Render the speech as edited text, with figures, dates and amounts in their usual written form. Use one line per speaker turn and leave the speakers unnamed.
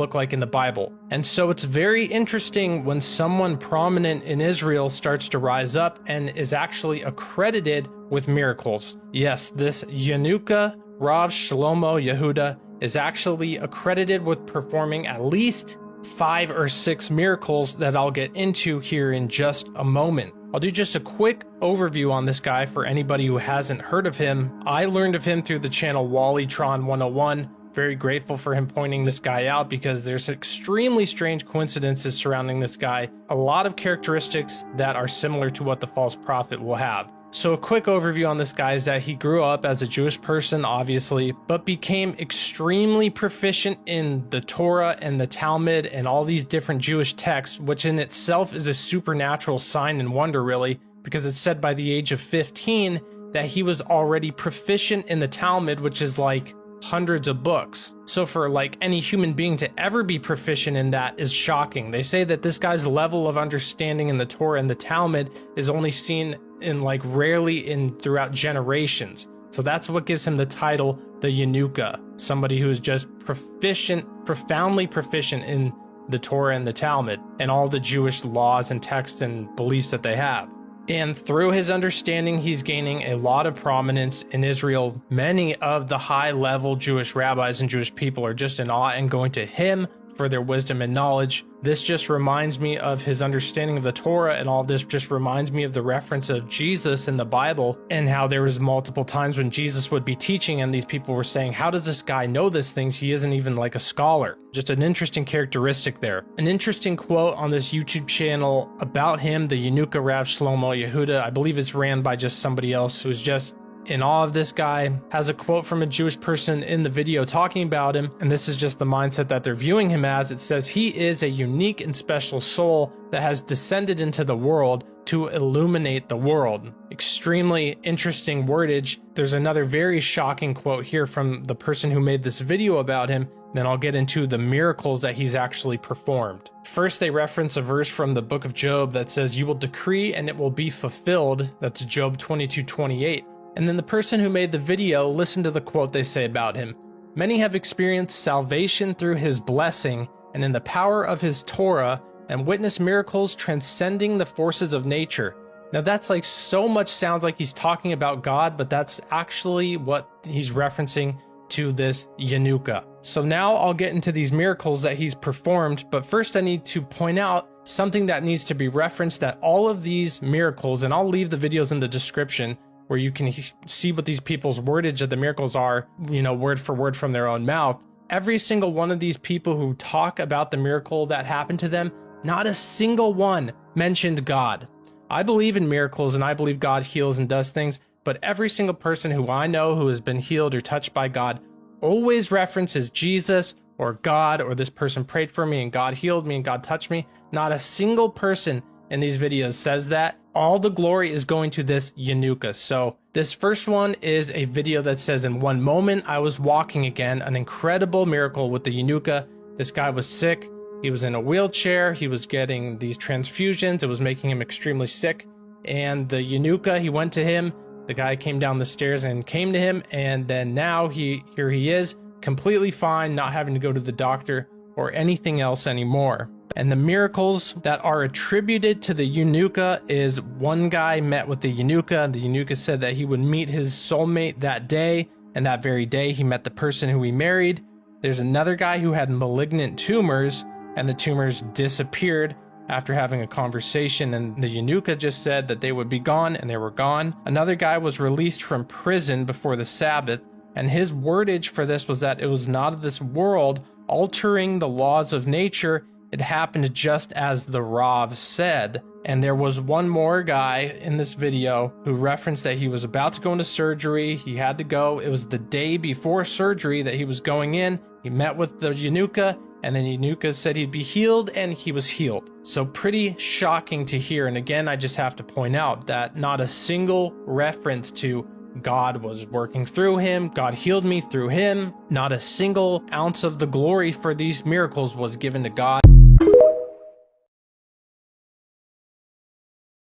look like in the Bible. And so it's very interesting when someone prominent in Israel starts to rise up and is actually accredited with miracles. Yes, this Yanuka Rav Shlomo Yehuda is actually accredited with performing at least 5 or 6 miracles that I'll get into here in just a moment. I'll do just a quick overview on this guy for anybody who hasn't heard of him. I learned of him through the channel Wallytron 101. Very grateful for him pointing this guy out because there's extremely strange coincidences surrounding this guy. A lot of characteristics that are similar to what the false prophet will have. So a quick overview on this guy is that he grew up as a Jewish person, obviously, but became extremely proficient in the Torah and the Talmud and all these different Jewish texts, which in itself is a supernatural sign and wonder, really, because it's said by the age of 15 that he was already proficient in the Talmud, which is like hundreds of books. So for like any human being to ever be proficient in that is shocking. They say that this guy's level of understanding in the Torah and the Talmud is only seen in like rarely in throughout generations. So that's what gives him the title, the Yanuka, somebody who is just proficient, profoundly proficient in the Torah and the Talmud and all the Jewish laws and texts and beliefs that they have. And through his understanding, he's gaining a lot of prominence in Israel. Many of the high-level Jewish rabbis and Jewish people are just in awe and going to him for their wisdom and knowledge. This just reminds me of his understanding of the Torah, and all this just reminds me of the reference of Jesus in the Bible and how there was multiple times when Jesus would be teaching and these people were saying, how does this guy know these things? He isn't even like a scholar. Just an interesting characteristic there. An interesting quote on this YouTube channel about him, the Yanuka Rav Shlomo Yehuda, I believe it's ran by just somebody else who's just in awe of this guy, has a quote from a Jewish person in the video talking about him, and this is just the mindset that they're viewing him as. It says, he is a unique and special soul that has descended into the world to illuminate the world. Extremely interesting wordage. There's another very shocking quote here from the person who made this video about him. Then I'll get into the miracles that he's actually performed. First, they reference a verse from the book of Job that says, you will decree and it will be fulfilled. That's Job 22:28. And then the person who made the video, listen to the quote they say about him. Many have experienced salvation through his blessing and in the power of his Torah and witnessed miracles transcending the forces of nature. Now that's like so much sounds like he's talking about God, but that's actually what he's referencing to this Yanuka. So now I'll get into these miracles that he's performed, but first I need to point out something that needs to be referenced, that all of these miracles, and I'll leave the videos in the description where you can see what these people's wordage of the miracles are, you know, word for word from their own mouth. Every single one of these people who talk about the miracle that happened to them, not a single one mentioned God. I believe in miracles and I believe God heals and does things, but every single person who I know who has been healed or touched by God always references Jesus or God, or this person prayed for me and God healed me and God touched me. Not a single person in these videos says that. All the glory is going to this Yanuka. So this first one is a video that says, in one moment I was walking again, an incredible miracle with the Yanuka. This guy was sick. He was in a wheelchair. He was getting these transfusions. It was making him extremely sick. And the Yanuka, he went to him. The guy came down the stairs and came to him. And then now here he is, completely fine, not having to go to the doctor or anything else anymore. And the miracles that are attributed to the Yanuka is, one guy met with the Yanuka. The Yanuka said that he would meet his soulmate that day, and that very day he met the person who he married. There's another guy who had malignant tumors, and the tumors disappeared after having a conversation, and the Yanuka just said that they would be gone, and they were gone. Another guy was released from prison before the Sabbath, and his wordage for this was that it was not of this world, altering the laws of nature. It happened just as the Rav said. And there was one more guy in this video who referenced that he was about to go into surgery. He had to go. It was the day before surgery that he was going in. He met with the Yanuka, and then Yanuka said he'd be healed, and he was healed. So pretty shocking to hear. And again, I just have to point out that not a single reference to God was working through him. God healed me through him. Not a single ounce of the glory for these miracles was given to God.